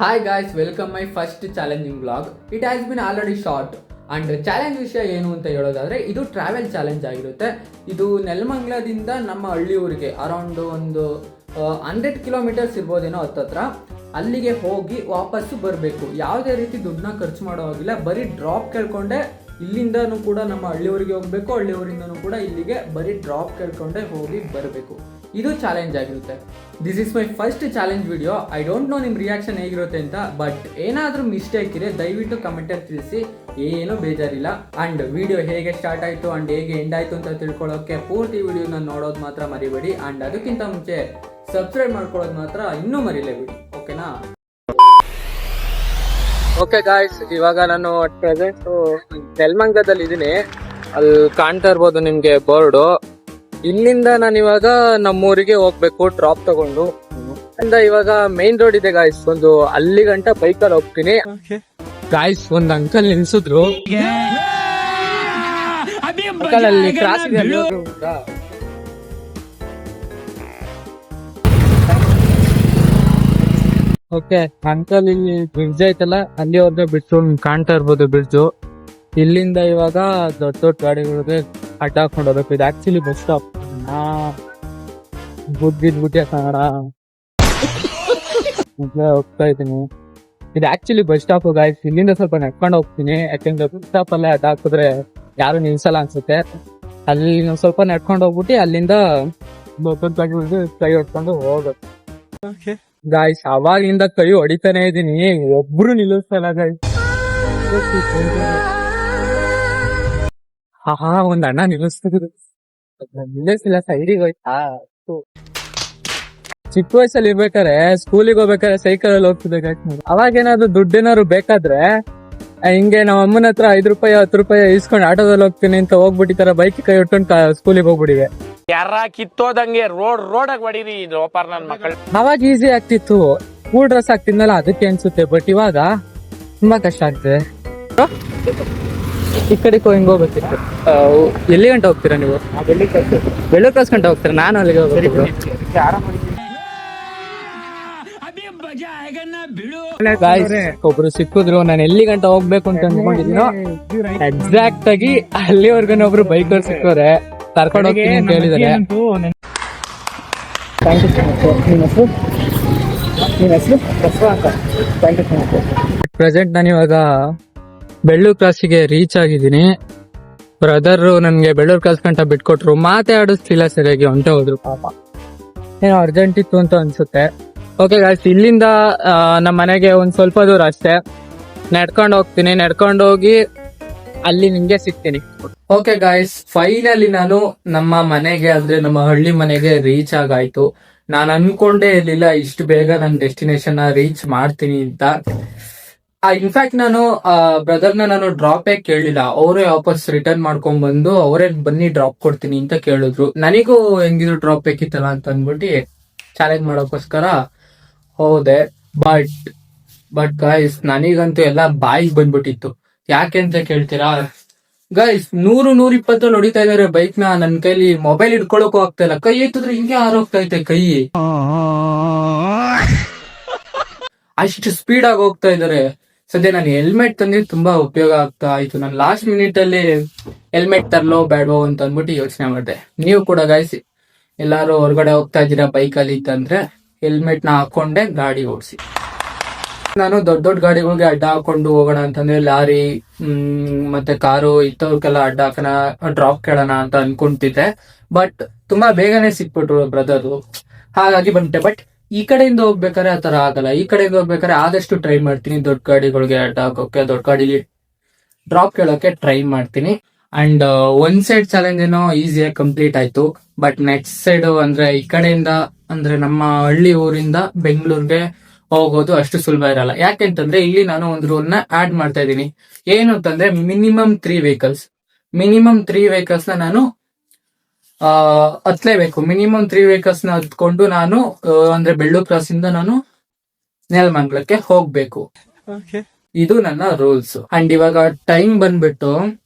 Hi guys, welcome my first challenging vlog. It has been already short and challenge ವಿಷಯ ಏನು ಅಂತ ಹೇಳೋದಾದರೆ ಇದು ಟ್ರಾವೆಲ್ ಚಾಲೆಂಜ್ ಆಗಿರುತ್ತೆ. ಇದು ನೆಲಮಂಗಲದಿಂದ ನಮ್ಮ ಹಳ್ಳಿ ಊರಿಗೆ ಅರೌಂಡ್ ಒಂದು 100 ಕಿಲೋಮೀಟರ್ಸ್ ಇರ್ಬೋದೇನೋ ಹತ್ತತ್ರ. ಅಲ್ಲಿಗೆ ಹೋಗಿ ವಾಪಸ್ಸು ಬರಬೇಕು. ಯಾವುದೇ ರೀತಿ ದುಡ್ಡನ್ನ ಖರ್ಚು ಮಾಡೋ ಹಾಗಿಲ್ಲ, ಬರೀ ಡ್ರಾಪ್ ಕೇಳ್ಕೊಂಡೆ ಇಲ್ಲಿಂದನೂ ಕೂಡ ನಮ್ಮ ಹಳ್ಳಿಯವರಿಗೆ ಹೋಗಬೇಕು, ಹಳ್ಳಿಯವರಿಂದನೂ ಕೂಡ ಇಲ್ಲಿಗೆ ಬರೀ ಡ್ರಾಪ್ ಕೇಳ್ಕೊಂಡೆ ಹೋಗಿ ಬರಬೇಕು. ಇದು ಚಾಲೆಂಜ್ ಆಗಿರುತ್ತೆ. This is my first challenge video. I don't know ನಿಮ್ಮ ರಿಯಾಕ್ಷನ್ ಹೇಗಿರುತ್ತೆ ಅಂತ, ಬಟ್ ಏನಾದರೂ ಮಿಸ್ಟೇಕ್ ಇದೆ ದಯವಿಟ್ಟು ಕಮೆಂಟಲ್ಲಿ ತಿಳಿಸಿ, ಏನೂ ಬೇಜಾರಿಲ್ಲ. ಆ್ಯಂಡ್ ವಿಡಿಯೋ ಹೇಗೆ ಸ್ಟಾರ್ಟ್ ಆಯಿತು ಆ್ಯಂಡ್ ಹೇಗೆ ಎಂಡ್ ಆಯಿತು ಅಂತ ತಿಳ್ಕೊಳ್ಳೋಕ್ಕೆ ಪೂರ್ತಿ ವಿಡಿಯೋನ ನೋಡೋದು ಮಾತ್ರ ಮರಿಬೇಡಿ. ಆ್ಯಂಡ್ ಅದಕ್ಕಿಂತ ಮುಂಚೆ ಸಬ್ಸ್ಕ್ರೈಬ್ ಮಾಡ್ಕೊಳ್ಳೋದು ಮಾತ್ರ ಇನ್ನೂ ಮರಿಲೇಬೇಡಿ, ಓಕೆನಾ? ಓಕೆ ಗಾಯ್ಸ್, ಇವಾಗ ನಾನು ಪ್ರೆಸೆಂಟ್ ನೆಲಮಂಗಲದಲ್ಲಿ ಇದ್ದೀನಿ. ಅಲ್ಲಿ ಕಾಣ್ತಾ ಇರ್ಬೋದು ನಿಮಗೆ ಬೋರ್ಡು. ಇಲ್ಲಿಂದ ನಾನು ಇವಾಗ ನಮ್ಮೂರಿಗೆ ಹೋಗ್ಬೇಕು ಡ್ರಾಪ್ ತಗೊಂಡು. ಇವಾಗ ಮೇನ್ ರೋಡ್ ಇದೆ ಗಾಯ್ಸ್, ಒಂದು ಅಲ್ಲಿ ಗಂಟ ಬೈಕಲ್ಲಿ ಹೋಗ್ತೀನಿ. ಗಾಯ್ಸ್, ಒಂದು ಅಂಕಲ್ ನಿಲ್ಸಿದ್ರು, ಅಂಕಲ್ ಅಲ್ಲಿ ಕ್ರಾಸ್ ಇದೆ. ಓಕೆ ಅಂಕಲ್, ಇಲ್ಲಿ ಬ್ರಿಡ್ಜ್ ಐತಲ್ಲ ಅಲ್ಲಿವರೆಗೆ ಬಿಟ್ಟು ಕಾಣ್ತಾ ಇರ್ಬೋದು ಬ್ರಿಡ್ಜು. ಇಲ್ಲಿಂದ ಇವಾಗ ದೊಡ್ಡ ದೊಡ್ಡ ಗಾಡಿಗಳಿಗೆ ಅಡ್ಡ ಹಾಕೊಂಡು ಹೋಗ್ಬೇಕು. ಇದು ಆಕ್ಚುಲಿ ಬಸ್ ಸ್ಟಾಪ್. ಬುದ್ಧಿದ್ಬಿಟ್ಟೆ ಕನ್ನಡ ಹೋಗ್ತಾ ಇದ್ದೀನಿ. ಇದು ಆಕ್ಚುಲಿ ಬಸ್ ಸ್ಟಾಪ್ ಗಾಯ್ಸ್. ಇಲ್ಲಿಂದ ಸ್ವಲ್ಪ ನಡ್ಕೊಂಡು ಹೋಗ್ತೀನಿ, ಯಾಕೆಂದ್ರೆ ಬಸ್ ಸ್ಟಾಪ್ ಅಲ್ಲೇ ಅಡ್ಡ ಹಾಕಿದ್ರೆ ಯಾರು ನಿಲ್ಸಲ್ಲ ಅನ್ಸುತ್ತೆ. ಅಲ್ಲಿ ಸ್ವಲ್ಪ ನಡ್ಕೊಂಡು ಹೋಗ್ಬಿಟ್ಟು ಅಲ್ಲಿಂದ ದೊಡ್ಡ ಗಾಡಿಗಳಿಗೆ ಕೈ ಹೊಡ್ಕೊಂಡು ಹೋಗ್ಬೇಕು. ಗಾಯ್ಸ್, ಅವಾಗಿಂದ ಕೈ ಹೊಡಿತಾನೆ ಇದೀನಿ, ಒಬ್ರು ನಿಲ್ಲಿಸಲ್ಲ ಗಾಯ್ಸ್. ಒಂದ್ ಅಣ್ಣ ನಿಲ್ಲಿಸ್ತಿದ್ರು, ನಿಲ್ಲಿಸಿಲ್ಲ, ಸೈಡಿಗೆ ಹೋಯ್ತಾ. ಚಿಕ್ಕ ವಯಸ್ಸಲ್ಲಿ ಇರ್ಬೇಕಾರೆ ಸ್ಕೂಲಿಗೆ ಹೋಗ್ಬೇಕಾದ್ರೆ ಸೈಕಲ್ ಅಲ್ಲಿ ಹೋಗ್ತಿದ್ದೆ ಗಾಯ್ಸ್. ಅವಾಗೇನಾದ್ರು ದುಡ್ಡೇನಾದ್ರು ಬೇಕಾದ್ರೆ ಹಿಂಗೆ ನಮ್ಮ ಅಮ್ಮನ ಹತ್ರ 5 ರೂಪಾಯಿ 10 ರೂಪಾಯಿ ಇಸ್ಕೊಂಡು ಆಟೋದಲ್ಲಿ ಹೋಗ್ತೀನಿ ಅಂತ ಹೋಗ್ಬಿಟ್ಟಿತಾರ, ಬೈಕ್ ಕೈ ಹೊಟ್ಕೊಂಡು ಸ್ಕೂಲಿಗೆ ಹೋಗ್ಬಿಟ್ಟಿವೆ. ಯಾರ ಕಿತ್ತೋದಂಗೆ ರೋಡ್ ಹೊಡೀರಿ ನನ್ನ ಮಕ್ಕಳು. ಅವಾಗ ಈಸಿ ಆಗ್ತಿತ್ತು, ಕೂಲ್ ಡ್ರೆಸ್ ಆಗ್ತಿದ್ನಲ್ಲ ಅದಕ್ಕೆ ಅನ್ಸುತ್ತೆ. ಬಟ್ ಇವಾಗ ತುಂಬಾ ಕಷ್ಟ ಆಗ್ತದೆ. ಈ ಕಡೆ ಹಿಂಗ್ ಹೋಗ್ಬೇಕಿತ್ತು. ಎಲ್ಲಿ ಗಂಟೆ ಹೋಗ್ತೀರಾ ನೀವು? ಬೆಳ್ಳೂರು ಕ್ರಾಸ್ ಗಂಟೆ ಹೋಗ್ತೀರಾ? ನಾನು ಅಲ್ಲಿಗೆ ಹೋಗ್ಬೇಕು. ಒಬ್ರು ಸಿಕ್ಕಿದ್ರು, ನಾನು ಎಲ್ಲಿ ಗಂಟೆ ಹೋಗ್ಬೇಕು ಅಂತ ಅನ್ಕೊಂಡಿದ್ದೀನೋ ಎಕ್ಸಾಕ್ಟ್ ಆಗಿ ಅಲ್ಲಿವರೆಗೂ ಒಬ್ರು ಬೈಕ್ ಅವ್ರು ಸಿಕ್ಕವ್ರೆ, ಕರ್ಕೊಂಡು ಹೋಗ್ತೀನಿ ಅಂತ ಹೇಳಿದಾರೆ. ಪ್ರೆಸೆಂಟ್ ನಾನು ಇವಾಗ ಬೆಳ್ಳೂರು ಕ್ರಾಸಿಗೆ ರೀಚ್ ಆಗಿದ್ದೀನಿ. ಬ್ರದರ್ ನನ್ಗೆ ಬೆಳ್ಳೂರು ಕ್ರಾಸ್ ಗಂಟ ಬಿಟ್ಕೊಟ್ರು, ಮಾತೇ ಆಡಿಸ್ಲಿಲ್ಲ ಸರಿಯಾಗಿ, ಹೊಂಟೆ ಹೋದ್ರು ಪಾಪ. ಏನೋ ಅರ್ಜೆಂಟ್ ಇತ್ತು ಅಂತ ಅನ್ಸುತ್ತೆ. ಓಕೆ ಗಾಯ್ಸ್, ಇಲ್ಲಿಂದ ನಮ್ಮ ಮನೆಗೆ ಒಂದ್ ಸ್ವಲ್ಪ ದೂರ ಅಷ್ಟೇ. ನಡ್ಕೊಂಡು ಹೋಗ್ತೀನಿ, ನಡ್ಕೊಂಡು ಹೋಗಿ ಅಲ್ಲಿ ನಿಮ್ಗೆ ಸಿಗ್ತೀನಿ. ಓಕೆ ಗಾಯ್ಸ್, ಫೈನಲಿ ನಾನು ನಮ್ಮ ಮನೆಗೆ, ಅಂದ್ರೆ ನಮ್ಮ ಹಳ್ಳಿ ಮನೆಗೆ ರೀಚ್ ಆಗಾಯ್ತು. ನಾನು ಅನ್ಕೊಂಡೇ ಇರ್ಲಿಲ್ಲ ಇಷ್ಟು ಬೇಗ ನನ್ನ ಡೆಸ್ಟಿನೇಷನ್ ರೀಚ್ ಮಾಡ್ತೀನಿ ಅಂತ. ಇನ್ಫ್ಯಾಕ್ಟ್ ನಾನು ಬ್ರದರ್ನ ನಾನು ಡ್ರಾಪೇ ಕೇಳಿಲ್ಲ, ಅವರೇ ವಾಪಸ್ ರಿಟರ್ನ್ ಮಾಡ್ಕೊಂಡ್ ಬಂದು ಅವರೇ ಬನ್ನಿ ಡ್ರಾಪ್ ಕೊಡ್ತೀನಿ ಅಂತ ಕೇಳಿದ್ರು. ನನಗೂ ಹೆಂಗಿದ್ರು ಡ್ರಾಪ್ ಬೇಕಿತ್ತಲ್ಲ ಅಂತ ಅಂದ್ಬಿಟ್ಟು ಚಾಲೆಂಜ್ ಮಾಡೋಕ್ಕೋಸ್ಕರ ಹೋದೆ. ಬಟ್ ಗೈಸ್, ನನಗಂತೂ ಎಲ್ಲ ಬಾಯಿಗೆ ಬಂದ್ಬಿಟ್ಟಿತ್ತು. ಯಾಕೆ ಅಂತ ಕೇಳ್ತೀರಾ ಗೈಸ್? 100-120 ಹೊಡಿತಾ ಇದಾರೆ ಬೈಕ್ ನ. ನನ್ ಕೈಲಿ ಮೊಬೈಲ್ ಇಟ್ಕೊಳಕ್ಕೂ ಆಗ್ತಾ ಇಲ್ಲ, ಕೈ ಎತ್ತಿದ್ರೆ ಹಿಂಗೆ ಆರೋಗ್ತಾ ಐತೆ ಕೈ, ಅಷ್ಟು ಸ್ಪೀಡ್ ಆಗಿ ಹೋಗ್ತಾ ಇದಾರೆ. ಸದ್ಯ ನಾನು ಹೆಲ್ಮೆಟ್ ತಂದ್ರೆ ತುಂಬಾ ಉಪಯೋಗ ಆಗ್ತಾ ಆಯ್ತು. ನಾನು ಲಾಸ್ಟ್ ಮಿನಿಟ್ ಅಲ್ಲಿ ಹೆಲ್ಮೆಟ್ ತರ್ಲೋ ಬೇಡವೋ ಅಂತ ಅಂದ್ಬಿಟ್ಟು ಯೋಚನೆ ಮಾಡಿದೆ. ನೀವು ಕೂಡ ಗೈಸ್ ಎಲ್ಲಾರು ಹೊರಗಡೆ ಹೋಗ್ತಾ ಇದ್ದೀರಾ ಬೈಕಲ್ಲಿ ಅಂತಂದ್ರೆ ಹೆಲ್ಮೆಟ್ ನ ಹಾಕೊಂಡೆ ಗಾಡಿ ಓಡಿಸಿ. ನಾನು ದೊಡ್ಡ ದೊಡ್ಡ ಗಾಡಿಗಳಿಗೆ ಅಡ್ಡ ಹಾಕೊಂಡು ಹೋಗೋಣ ಅಂತಂದ್ರೆ ಲಾರಿ ಮತ್ತೆ ಕಾರು ಇಂಥವ್ರಿಗೆಲ್ಲ ಅಡ್ಡ ಹಾಕೋಣ, ಡ್ರಾಪ್ ಕೇಳೋಣ ಅಂತ ಅನ್ಕೊಂತಿದ್ದೆ. ಬಟ್ ತುಂಬಾ ಬೇಗನೆ ಸಿಕ್ಬಿಟ್ರು ಬ್ರದರ್, ಹಾಗಾಗಿ ಬಂದೆ. ಬಟ್ ಈ ಕಡೆಯಿಂದ ಹೋಗ್ಬೇಕಾದ್ರೆ ಆತರ ಆಗಲ್ಲ. ಈ ಕಡೆಯಿಂದ ಹೋಗ್ಬೇಕಾದ್ರೆ ಆದಷ್ಟು ಟ್ರೈ ಮಾಡ್ತೀನಿ ದೊಡ್ಡ ಗಾಡಿಗಳಿಗೆ ಅಡ್ಡ ಹಾಕೋಕೆ, ದೊಡ್ಡ ಗಾಡಿಲಿ ಡ್ರಾಪ್ ಕೇಳೋಕೆ ಟ್ರೈ ಮಾಡ್ತೀನಿ. ಅಂಡ್ ಒಂದ್ ಸೈಡ್ ಚಾಲೆಂಜ್ ಏನೋ ಈಸಿಯಾಗಿ ಕಂಪ್ಲೀಟ್ ಆಯ್ತು. ಬಟ್ ನೆಕ್ಸ್ಟ್ ಸೈಡ್ ಅಂದ್ರೆ ಈ ಕಡೆಯಿಂದ, ಅಂದ್ರೆ ನಮ್ಮ ಹಳ್ಳಿ ಊರಿಂದ ಬೆಂಗಳೂರಿಗೆ ಹೋಗೋದು ಅಷ್ಟು ಸುಲಭ ಇರಲ್ಲ. ಯಾಕೆಂತಂದ್ರೆ ಇಲ್ಲಿ ನಾನು ಒಂದು ರೂಲ್ ನ ಆಡ್ ಮಾಡ್ತಾ ಇದ್ದೀನಿ. ಏನು ಅಂತಂದ್ರೆ ಮಿನಿಮಮ್ 3 ವೆಹಿಕಲ್ಸ್ ನ ನಾನು ಹತ್ಲೇಬೇಕು. ಮಿನಿಮಮ್ 3 ವೆಹಿಕಲ್ಸ್ ನ ಹತ್ಕೊಂಡು ನಾನು ಅಂದ್ರೆ ಬೆಳ್ಳೂರು ಕ್ರಾಸ್ ಇಂದ ನಾನು ನೆಲಮಂಗಲಕ್ಕೆ ಹೋಗ್ಬೇಕು. ಇದು ನನ್ನ ರೂಲ್ಸ್. ಅಂಡ್ ಇವಾಗ ಟೈಮ್ ಬಂದ್ಬಿಟ್ಟು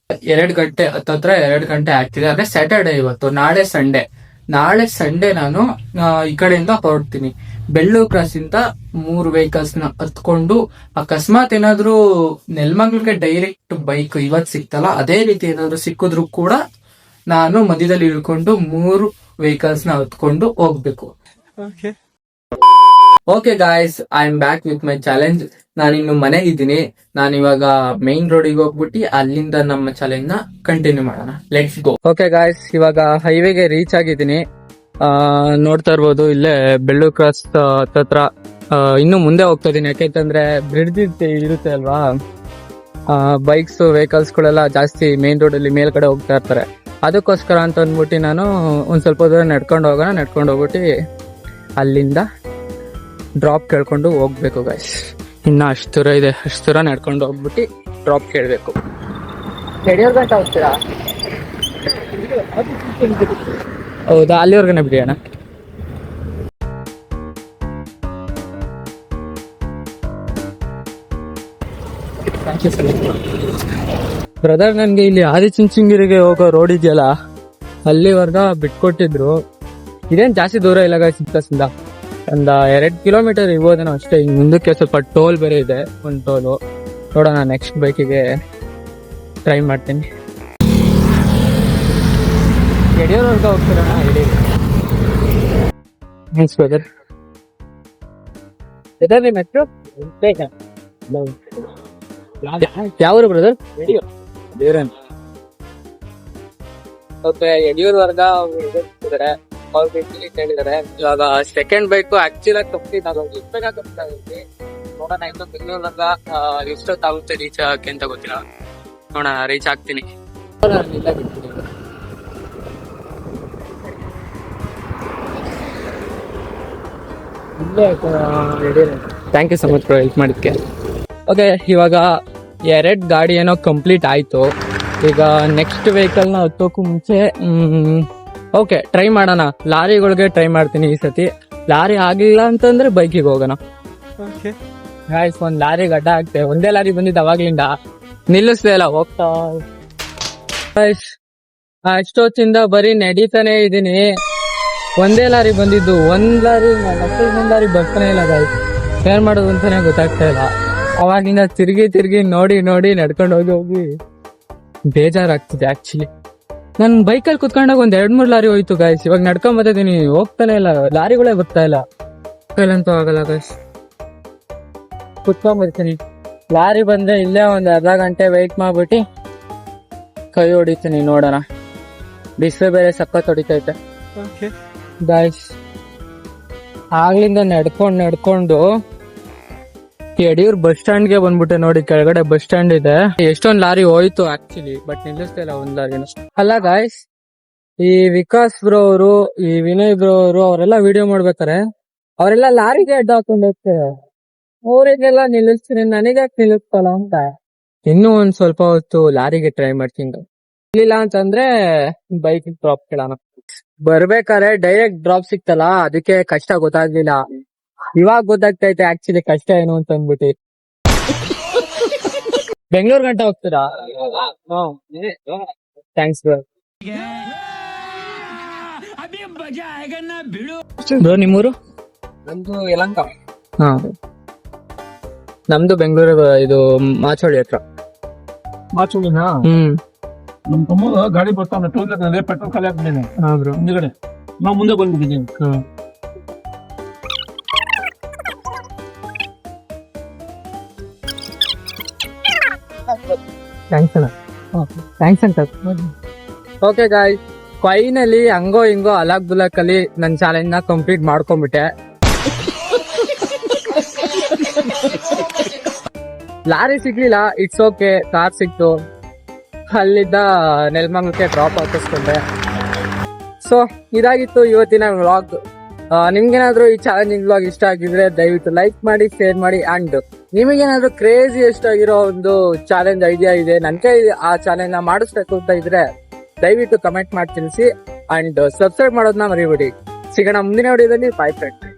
2 ಗಂಟೆ ಹತ್ತತ್ರ 2 ಗಂಟೆ ಆಗ್ತಿದೆ. ಅಂದ್ರೆ ಸ್ಯಾಟರ್ಡೆ ಇವತ್ತು, ನಾಳೆ ಸಂಡೇ ನಾನು ಈ ಕಡೆಯಿಂದ ಹೊರಡ್ತೀನಿ. ಬೆಳ್ಳೂರು ಕ್ರಾಸ್ ಇಂದ 3 ವೆಹಿಕಲ್ಸ್ ನ ಹತ್ಕೊಂಡು, ಅಕಸ್ಮಾತ್ ಏನಾದ್ರು ನೆಲಮಂಗಲಕ್ಕೆ ಡೈರೆಕ್ಟ್ ಬೈಕ್ ಇವತ್ ಸಿಕ್ತಲ್ಲ, ಅದೇ ರೀತಿ ಏನಾದ್ರು ಸಿಕ್ಕಿದ್ರು ಕೂಡ ನಾನು ಮಧ್ಯದಲ್ಲಿ ಇಳ್ಕೊಂಡು 3 ವೆಹಿಕಲ್ಸ್ ನ ಹತ್ಕೊಂಡು ಹೋಗ್ಬೇಕು. Okay guys, I am back with my challenge. ನಾನಿನ್ನು ಮನೆಗಿದ್ದೀನಿ. ನಾನು ಇವಾಗ ಮೈನ್ ರೋಡಿಗೆ ಹೋಗ್ಬಿಟ್ಟು ಅಲ್ಲಿಂದ ನಮ್ಮ ಚಾಲೆಂಜ್ ನ ಕಂಟಿನ್ಯೂ ಮಾಡೋಣ. Let's go. ಓಕೆ ಗಾಯ್ಸ್, ಇವಾಗ ಹೈವೇಗೆ ರೀಚ್ ಆಗಿದ್ದೀನಿ. ನೋಡ್ತಾ ಇರ್ಬೋದು, ಇಲ್ಲೇ ಬೆಳ್ಳೂರು ಕ್ರಾಸ್ ಹತ್ರ ಇನ್ನು ಮುಂದೆ ಹೋಗ್ತಾ ಇದೀನಿ. ಯಾಕೆಂತಂದ್ರೆ ಬ್ರಿಡ್ಜ್ ಇರುತ್ತೆ ಅಲ್ವಾ, ಬೈಕ್ಸ್ ವೆಹಿಕಲ್ಸ್ ಗಳೆಲ್ಲ ಜಾಸ್ತಿ ಮೇನ್ ರೋಡ್ ಅಲ್ಲಿ ಮೇಲ್ಗಡೆ ಹೋಗ್ತಾ ಇರ್ತಾರೆ. ಅದಕ್ಕೋಸ್ಕರ ಅಂತ ಅಂದ್ಬಿಟ್ಟು ನಾನು ಒಂದ್ ಸ್ವಲ್ಪ ದೂರ ನಡ್ಕೊಂಡು ಹೋಗ್ಬಿಟ್ಟು ಅಲ್ಲಿಂದ ಡ್ರಾಪ್ ಕೇಳ್ಕೊಂಡು ಹೋಗ್ಬೇಕು ಗೈಸ್. ಇನ್ನ ಅಷ್ಟು ದೂರ ಇದೆ, ಅಷ್ಟು ದೂರ ನಡ್ಕೊಂಡು ಹೋಗ್ಬಿಟ್ಟು ಡ್ರಾಪ್ ಕೇಳ್ಬೇಕು. ಗಂಟ ಹೋಗ್ತೀರಾ? ಹೌದಾ, ಅಲ್ಲಿವರೆಗನೆ ಬಿಡಿ ಅಣ್ಣ. ಬ್ರದರ್, ನನ್ಗೆ ಇಲ್ಲಿ ಆದಿಚುಂಚನಗಿರಿಗೆ ಹೋಗೋ ರೋಡ್ ಇದೆಯಲ್ಲ, ಅಲ್ಲಿವರ್ಗ ಬಿಟ್ಕೊಟ್ಟಿದ್ರು. ಇದೇನ್ ಜಾಸ್ತಿ ದೂರ ಇಲ್ಲ ಗಾಯ್ಸ್, ಚಿಕ್ಕಸಿಂದ ಒಂದ 2 ಕಿಲೋಮೀಟರ್ ಇರ್ಬೋದೇನೋ ಅಷ್ಟೇ. ಇನ್ನು ಮುಂದಕ್ಕೆ ಸ್ವಲ್ಪ ಟೋಲ್ ಬೇರೆ ಇದೆ, ಒಂದು ಟೋಲು. ನೋಡೋಣ, ನೆಕ್ಸ್ಟ್ ಬೈಕಿಗೆ ಟ್ರೈ ಮಾಡ್ತೀನಿ. ಯಡಿಯೂರ್ವರ್ಗ ಹೋಗ್ತಿರೋಣ. Thanks brother. ಎದಾರಿ ಮೆಟ್ರೋ ಯಾವರು ಬ್ರದರ್? ಓಕೆ, ಯಡಿಯೂರ್ವರ್ಗ ಹೇಳಿದ್ದಾರೆ. ಹೇಳಿದ್ದಾರೆ ಇವಾಗ ಸೆಕೆಂಡ್ ಬೈಕ್ ಆಕ್ಚುಲಿ ಕಂಪ್ಲೀಟ್ ಆಗೋಗಿ ನೋಡೋಣ. ಇನ್ನು ಬೆಂಗಳೂರ್ವರ್ಗ ಎಷ್ಟೊತ್ತಾಗುತ್ತೆ ರೀಚ್ ಆಗಕ್ಕೆ ಅಂತ ಗೊತ್ತಿಲ್ಲ. ನೋಡೋಣ, ರೀಚ್ ಆಗ್ತೀನಿ. Thank you so much bro, help ಮಾಡಿದ್ಕೆ. ಓಕೆ, ಇವಾಗ 2 ಗಾಡಿ ಏನೋ ಕಂಪ್ಲೀಟ್ ಆಯ್ತು. ಈಗ ನೆಕ್ಸ್ಟ್ ವೆಹಿಕಲ್ ನ ಹತ್ತೋಕ್ಕೂ ಮುಂಚೆ ಓಕೆ ಟ್ರೈ ಮಾಡೋಣ. ಲಾರಿಗಳಿಗೆ ಟ್ರೈ ಮಾಡ್ತೀನಿ ಈ ಸತಿ. ಲಾರಿ ಆಗ್ಲಿಲ್ಲ ಅಂತಂದ್ರೆ ಬೈಕಿಗೆ ಹೋಗೋಣ. ಗಾಯ್ಸ್, ಒಂದ್ ಲಾರಿ ಗಡ್ಡ ಆಗ್ತೆ. ಒಂದೇ ಲಾರಿ ಬಂದಿದ್ದು ಅವಾಗ್ಲಿಂದ ನಿಲ್ಲಿಸ್ಲೇ ಇಲ್ಲ, ಹೋಗ್ತಾ. ಅಷ್ಟೊತ್ತಿಂದ ಬರೀ ನಡೀತಾನೆ ಇದೀನಿ. ಒಂದೇ ಲಾರಿ ಬಂದಿದ್ದು, ಒಂದ್ ಲಾರಿ ಬರ್ತಾನೆ ಇಲ್ಲ ಗಾಯ್ಸ್. ಏನ್ ಮಾಡೋದು ಅಂತಾನೆ ಗೊತ್ತಾಗ್ತಾ ಇಲ್ಲ. ಅವಾಗಿಂದ ತಿರ್ಗಿ ನೋಡಿ ನಡ್ಕೊಂಡು ಹೋಗಿ ಬೇಜಾರಾಗ್ತಿದೆ ಆಕ್ಚುಲಿ. ನನ್ ಬೈಕಲ್ಲಿ ಕುತ್ಕೊಂಡಾಗ 2-3 ಲಾರಿ ಹೋಯ್ತು ಗಾಯ್ಸ್. ಇವಾಗ ನಡ್ಕೊಂಡ್ ಬರ್ತಿದೀನಿ, ಹೋಗ್ತಾನೆ ಇಲ್ಲ, ಲಾರಿಗಳೇ ಬರ್ತಾ ಇಲ್ಲ. ಕೈಲಂತೂ ಆಗಲ್ಲ ಗಾಯ್ಸ್, ಕುತ್ಕೊಂಡ್ ಬರ್ತೀನಿ. ಲಾರಿ ಬಂದ್ರೆ ಇಲ್ಲೇ ಒಂದ್ ಅರ್ಧ ಗಂಟೆ ವೆಯ್ಟ್ ಮಾಡ್ಬಿಟ್ಟು ಕೈ ಹೊಡಿತೀನಿ. ನೋಡೋಣ, ಬಿಸಿಲು ಬೇರೆ ಸಖತ್ ಹೊಡಿತೈತೆ ಗಾಯ್ಸ್. ಆಗ್ಲಿಂದ ನಡ್ಕೊಂಡು ಯಡಿಯೂರ್ ಬಸ್ ಸ್ಟ್ಯಾಂಡ್ ಗೆ ಬಂದ್ಬಿಟ್ಟೆ. ನೋಡಿ, ಕೆಳಗಡೆ ಬಸ್ ಸ್ಟ್ಯಾಂಡ್ ಇದೆ. ಎಷ್ಟೊಂದ್ ಲಾರಿ ಹೋಯ್ತು ಆಕ್ಚುಲಿ, ಬಟ್ ನಿಲ್ಲಿಸ್ತಾ ಇಲ್ಲ ಒಂದ್ ಲಾರಿನ. ಅಲ್ಲ ಗಾಯ್ಸ್, ಈ ವಿಕಾಸ್ ಬ್ರೋ ಅವರು, ಈ ವಿನಯ್ ಬ್ರೋ ಅವರು, ಅವರೆಲ್ಲ ವಿಡಿಯೋ ಮಾಡ್ಬೇಕಾರೆ ಅವರೆಲ್ಲ ಲಾರಿಗೆ ಅಡ್ಡ ಹಾಕೊಂಡು ಹೋಗ್ತಾರೆ. ಅವರಿಗೆಲ್ಲ ನಿಲ್ಲಿಸ್ತೀನಿ, ನನಗ್ಯಾಕೆ ನಿಲ್ಲಿಸ್ತಲ್ಲ ಅಂತ. ಇನ್ನೂ ಒಂದ್ ಸ್ವಲ್ಪ ಹೊತ್ತು ಲಾರಿಗೆ ಟ್ರೈ ಮಾಡ್ತೀನಿ. ಇಲ್ಲ ಅಂತಂದ್ರೆ ಬೈಕ್ ಡ್ರಾಪ್ ಕೇಳೋಣ. ಬರ್ಬೇಕಾರೆ ಡೈರೆಕ್ಟ್ ಡ್ರಾಪ್ ಸಿಕ್ತಲ್ಲ, ಅದಕ್ಕೆ ಕಷ್ಟ ಗೊತ್ತಾಗ್ಲಿಲ್ಲ. ಇವಾಗ ಗೊತ್ತಾಗ್ತೈತೆ ಆಕ್ಚುಲಿ ಕಷ್ಟ ಏನು ಅಂತ ಅಂದ್ಬಿಟ್ಟು. ಬೆಂಗಳೂರು ಗಂಟ ಹೋಗ್ತೀರಾ? Thanks bro. ಬ್ರೋ, ನಿಮ್ಮೂರು? ನಮ್ದು ಯಲಹಂಕ. ಹಾ, ನಮ್ದು ಬೆಂಗಳೂರು, ಇದು ಮಾಚೋಳಿ ಹತ್ರ. ಮಾಚುಳಿನಾ? ನಮ್ ತಮ್ಮ ಗಾಡಿ ಬರ್ತಾವ, ಪೆಟ್ರೋಲ್ ಖಾಲಿ ಆಗ್ಬಿಟ್ಟಿದೆ. ಹಾ ಬ್ರೋ, ಮುಂದೆಗಡೆ ನಾವು ಮುಂದೆ ಬಂದ್ಬಿಟ್ಟಿದ್ದೀವಿ. ಥ್ಯಾಂಕ್ಸ್ ಅಣ್ಣ. ಥ್ಯಾಂಕ್ಸ್ ಅಂತ. ಓಕೆ ಗಾಯ್ಸ್, ಫೈನಲಿ ಹಂಗೋ ಹಿಂಗೋ ಅಲಾಕ್ ಬುಲಾಕ್ ಅಲ್ಲಿ ನನ್ನ ಚಾಲೆಂಜ್ ನ ಕಂಪ್ಲೀಟ್ ಮಾಡ್ಕೊಂಡ್ಬಿಟ್ಟೆ. ಲಾರಿ ಸಿಗ್ಲಿಲ್ಲ, ಇಟ್ಸ್ ಓಕೆ. ಕಾರ್ ಸಿಕ್ತು. ಅಲ್ಲಿದ್ದ ನೆಲಮಂಗಲಕ್ಕೆ ಡ್ರಾಪ್ ಹಾಕಿಸ್ಕೊಂಡೆ. ಸೊ ಇದಾಗಿತ್ತು ಇವತ್ತಿನ ವ್ಲಾಗ್. ನಿಮ್ಗೇನಾದ್ರೂ ಈ ಚಾಲೆಂಜಿಂಗ್ ವ್ಲಾಗ್ ಇಷ್ಟ ಆಗಿದ್ರೆ ದಯವಿಟ್ಟು ಲೈಕ್ ಮಾಡಿ, ಶೇರ್ ಮಾಡಿ. ಅಂಡ್ ನಿಮಗೇನಾದ್ರೂ ಕ್ರೇಜಿ ಎಷ್ಟಾಗಿರೋ ಒಂದು ಚಾಲೆಂಜ್ ಐಡಿಯಾ ಇದೆ, ನನ್ಗೆ ಆ ಚಾಲೆಂಜ್ ನ ಮಾಡಿಸ್ಬೇಕು ಅಂತ ಇದ್ರೆ ದಯವಿಟ್ಟು ಕಮೆಂಟ್ ಮಾಡಿ ತಿಳಿಸಿ. ಅಂಡ್ ಸಬ್ಸ್ಕ್ರೈಬ್ ಮಾಡೋದನ್ನ ಮರಿಬೇಡಿ. ಸಿಗೋಣ ಮುಂದಿನ ವಿಡಿಯೋದಲ್ಲಿ. Boy friend.